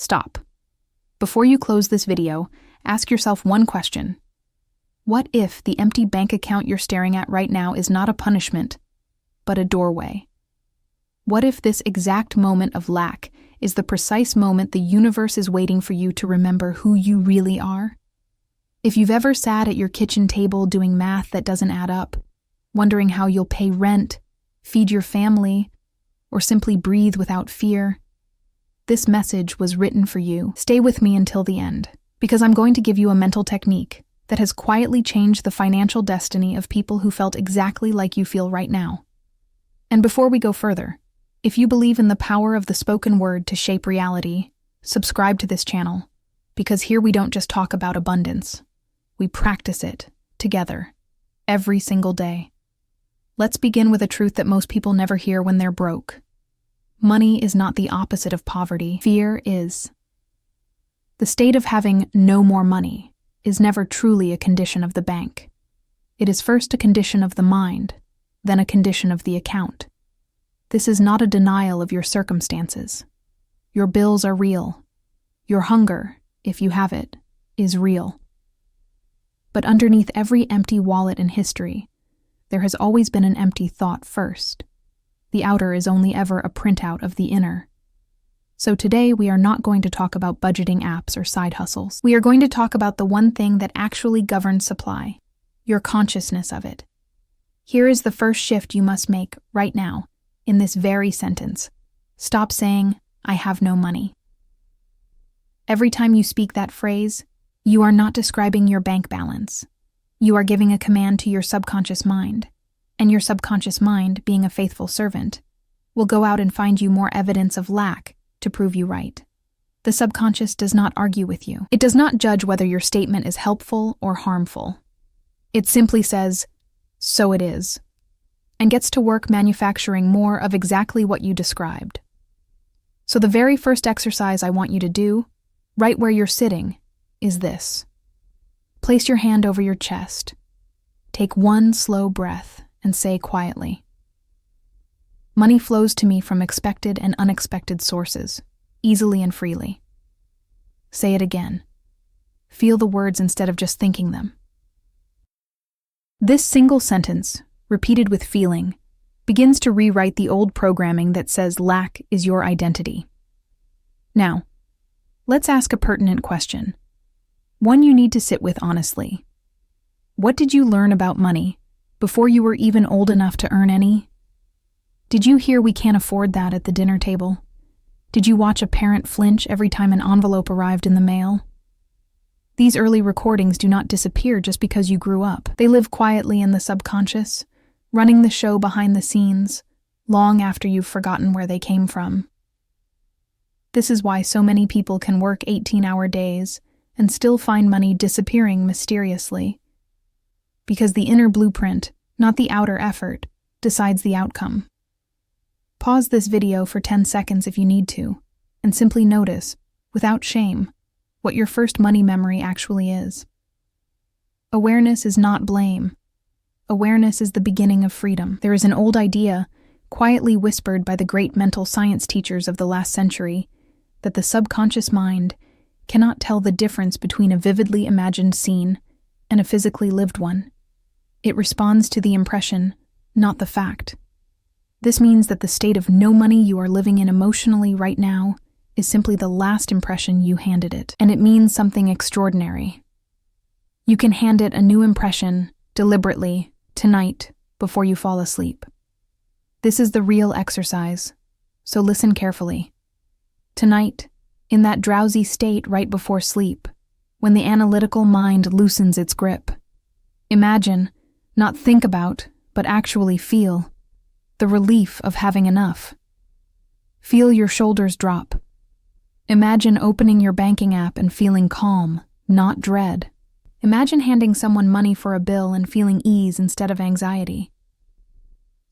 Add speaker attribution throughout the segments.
Speaker 1: Stop. Before you close this video, ask yourself one question. What if the empty bank account you're staring at right now is not a punishment, but a doorway? What if this exact moment of lack is the precise moment the universe is waiting for you to remember who you really are? If you've ever sat at your kitchen table doing math that doesn't add up, wondering how you'll pay rent, feed your family, or simply breathe without fear, this message was written for you. Stay with me until the end, because I'm going to give you a mental technique that has quietly changed the financial destiny of people who felt exactly like you feel right now. And before we go further, if you believe in the power of the spoken word to shape reality, subscribe to this channel, because here we don't just talk about abundance. We practice it together, every single day. Let's begin with a truth that most people never hear when they're broke. Money is not the opposite of poverty. Fear is. The state of having no more money is never truly a condition of the bank. It is first a condition of the mind, then a condition of the account. This is not a denial of your circumstances. Your bills are real. Your hunger, if you have it, is real. But underneath every empty wallet in history, there has always been an empty thought first. The outer is only ever a printout of the inner. So today we are not going to talk about budgeting apps or side hustles. We are going to talk about the one thing that actually governs supply, your consciousness of it. Here is the first shift you must make right now, in this very sentence. Stop saying, "I have no money." Every time you speak that phrase, you are not describing your bank balance. You are giving a command to your subconscious mind, and your subconscious mind, being a faithful servant, will go out and find you more evidence of lack to prove you right. The subconscious does not argue with you. It does not judge whether your statement is helpful or harmful. It simply says, "So it is," and gets to work manufacturing more of exactly what you described. So the very first exercise I want you to do, right where you're sitting, is this. Place your hand over your chest. Take one slow breath and say quietly, "Money flows to me from expected and unexpected sources, easily and freely." Say it again. Feel the words instead of just thinking them. This single sentence, repeated with feeling, begins to rewrite the old programming that says lack is your identity. Now, let's ask a pertinent question. One you need to sit with honestly. What did you learn about money before you were even old enough to earn any? Did you hear "we can't afford that" at the dinner table? Did you watch a parent flinch every time an envelope arrived in the mail? These early recordings do not disappear just because you grew up. They live quietly in the subconscious, running the show behind the scenes, long after you've forgotten where they came from. This is why so many people can work 18-hour days and still find money disappearing mysteriously. Because the inner blueprint, not the outer effort, decides the outcome. Pause this video for 10 seconds if you need to, and simply notice, without shame, what your first money memory actually is. Awareness is not blame. Awareness is the beginning of freedom. There is an old idea, quietly whispered by the great mental science teachers of the last century, that the subconscious mind cannot tell the difference between a vividly imagined scene and a physically lived one. It responds to the impression, not the fact. This means that the state of no money you are living in emotionally right now is simply the last impression you handed it, and it means something extraordinary. You can hand it a new impression, deliberately, tonight, before you fall asleep. This is the real exercise, so listen carefully. Tonight, in that drowsy state right before sleep, when the analytical mind loosens its grip, imagine, not think about, but actually feel, the relief of having enough. Feel your shoulders drop. Imagine opening your banking app and feeling calm, not dread. Imagine handing someone money for a bill and feeling ease instead of anxiety.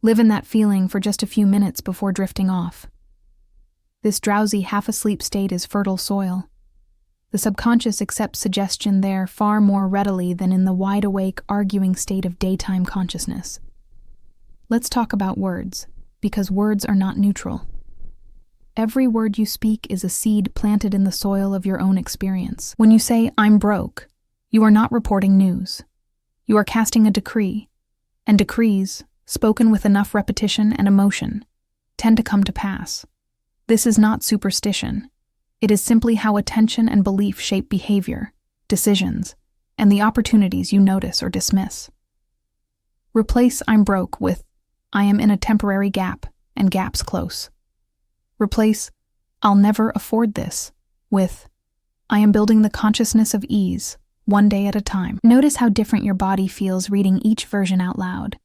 Speaker 1: Live in that feeling for just a few minutes before drifting off. This drowsy, half-asleep state is fertile soil. The subconscious accepts suggestion there far more readily than in the wide-awake, arguing state of daytime consciousness. Let's talk about words, because words are not neutral. Every word you speak is a seed planted in the soil of your own experience. When you say, "I'm broke," you are not reporting news. You are casting a decree, and decrees, spoken with enough repetition and emotion, tend to come to pass. This is not superstition. It is simply how attention and belief shape behavior, decisions, and the opportunities you notice or dismiss. Replace "I'm broke" with "I am in a temporary gap, and gaps close." Replace "I'll never afford this" with "I am building the consciousness of ease, one day at a time." Notice how different your body feels reading each version out loud.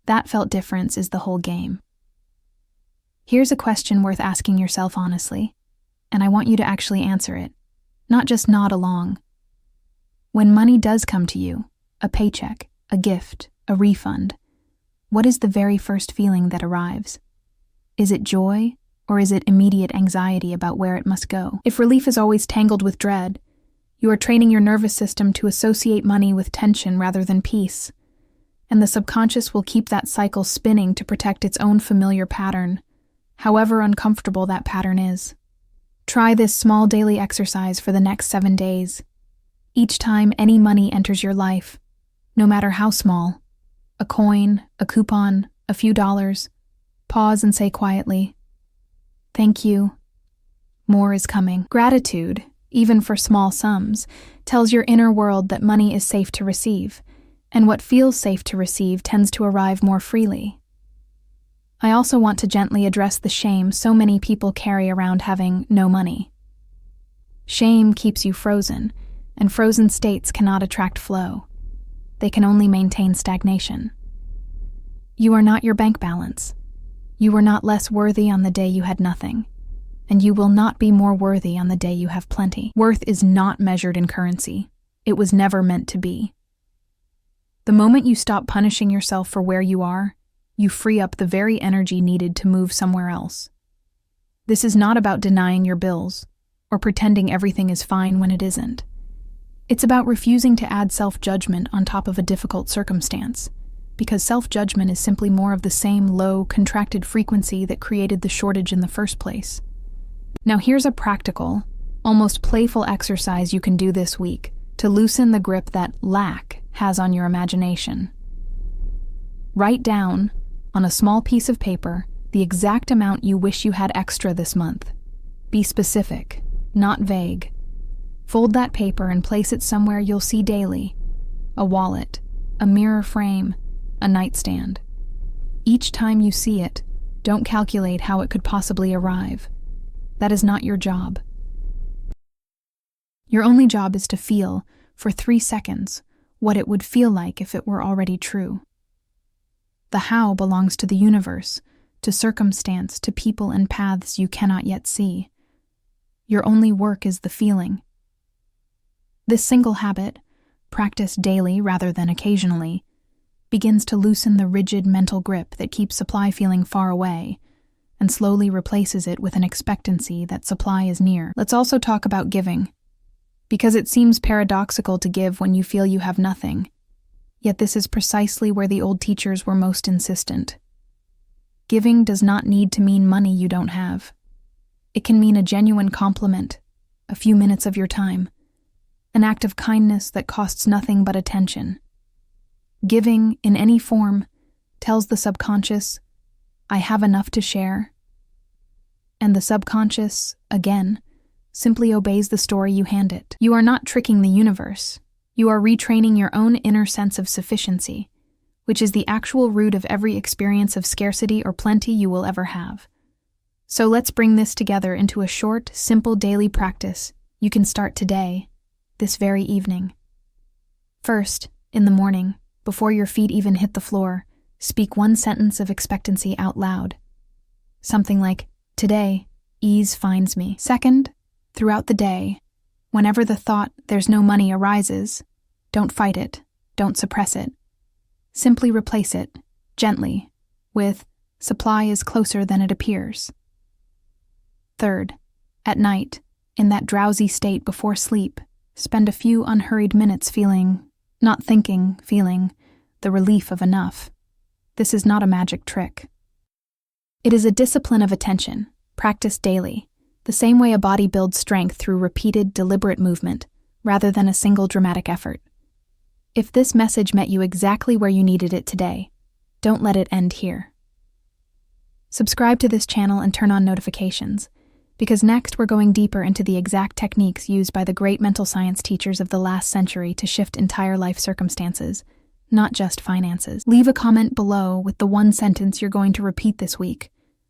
Speaker 1: That felt difference is the whole game. Here's a question worth asking yourself honestly, and I want you to actually answer it, not just nod along. When money does come to you, a paycheck, a gift, a refund, what is the very first feeling that arrives? Is it joy, or is it immediate anxiety about where it must go? If relief is always tangled with dread, you are training your nervous system to associate money with tension rather than peace, and the subconscious will keep that cycle spinning to protect its own familiar pattern, however uncomfortable that pattern is. Try this small daily exercise for the next 7 days. Each time any money enters your life, no matter how small, a coin, a coupon, a few dollars, pause and say quietly, "Thank you. More is coming." Gratitude, even for small sums, tells your inner world that money is safe to receive, and what feels safe to receive tends to arrive more freely. I also want to gently address the shame so many people carry around having no money. Shame keeps you frozen, and frozen states cannot attract flow. They can only maintain stagnation. You are not your bank balance. You were not less worthy on the day you had nothing, and you will not be more worthy on the day you have plenty. Worth is not measured in currency. It was never meant to be. The moment you stop punishing yourself for where you are, you free up the very energy needed to move somewhere else. This is not about denying your bills or pretending everything is fine when it isn't. It's about refusing to add self-judgment on top of a difficult circumstance, because self-judgment is simply more of the same low, contracted frequency that created the shortage in the first place. Now here's a practical, almost playful exercise you can do this week to loosen the grip that lack has on your imagination. Write down, on a small piece of paper, the exact amount you wish you had extra this month. Be specific, not vague. Fold that paper and place it somewhere you'll see daily: a wallet, a mirror frame, a nightstand. Each time you see it, don't calculate how it could possibly arrive. That is not your job. Your only job is to feel, for 3 seconds, what it would feel like if it were already true. The how belongs to the universe, to circumstance, to people and paths you cannot yet see. Your only work is the feeling. This single habit, practiced daily rather than occasionally, begins to loosen the rigid mental grip that keeps supply feeling far away, and slowly replaces it with an expectancy that supply is near. Let's also talk about giving, because it seems paradoxical to give when you feel you have nothing. Yet this is precisely where the old teachers were most insistent. Giving does not need to mean money you don't have. It can mean a genuine compliment, a few minutes of your time, an act of kindness that costs nothing but attention. Giving, in any form, tells the subconscious, "I have enough to share." And the subconscious, again, simply obeys the story you hand it. You are not tricking the universe. You are retraining your own inner sense of sufficiency, which is the actual root of every experience of scarcity or plenty you will ever have. So let's bring this together into a short, simple daily practice you can start today, this very evening. First, in the morning, before your feet even hit the floor, speak one sentence of expectancy out loud. Something like, "Today, ease finds me." Second, throughout the day, whenever the thought "there's no money" arises, don't fight it, don't suppress it. Simply replace it, gently, with "supply is closer than it appears." Third, at night, in that drowsy state before sleep, spend a few unhurried minutes feeling the relief of enough. This is not a magic trick. It is a discipline of attention, Practice daily, the same way a body builds strength through repeated, deliberate movement, rather than a single dramatic effort. If this message met you exactly where you needed it today, don't let it end here. Subscribe to this channel and turn on notifications, because next we're going deeper into the exact techniques used by the great mental science teachers of the last century to shift entire life circumstances, not just finances. Leave a comment below with the one sentence you're going to repeat this week,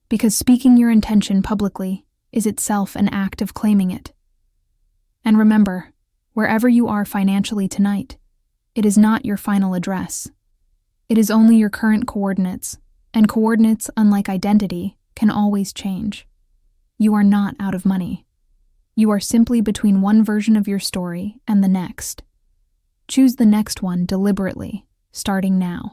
Speaker 1: because speaking your intention publicly is itself an act of claiming it. And remember, wherever you are financially tonight, it is not your final address. It is only your current coordinates, and coordinates, unlike identity, can always change. You are not out of money. You are simply between one version of your story and the next. Choose the next one deliberately, starting now.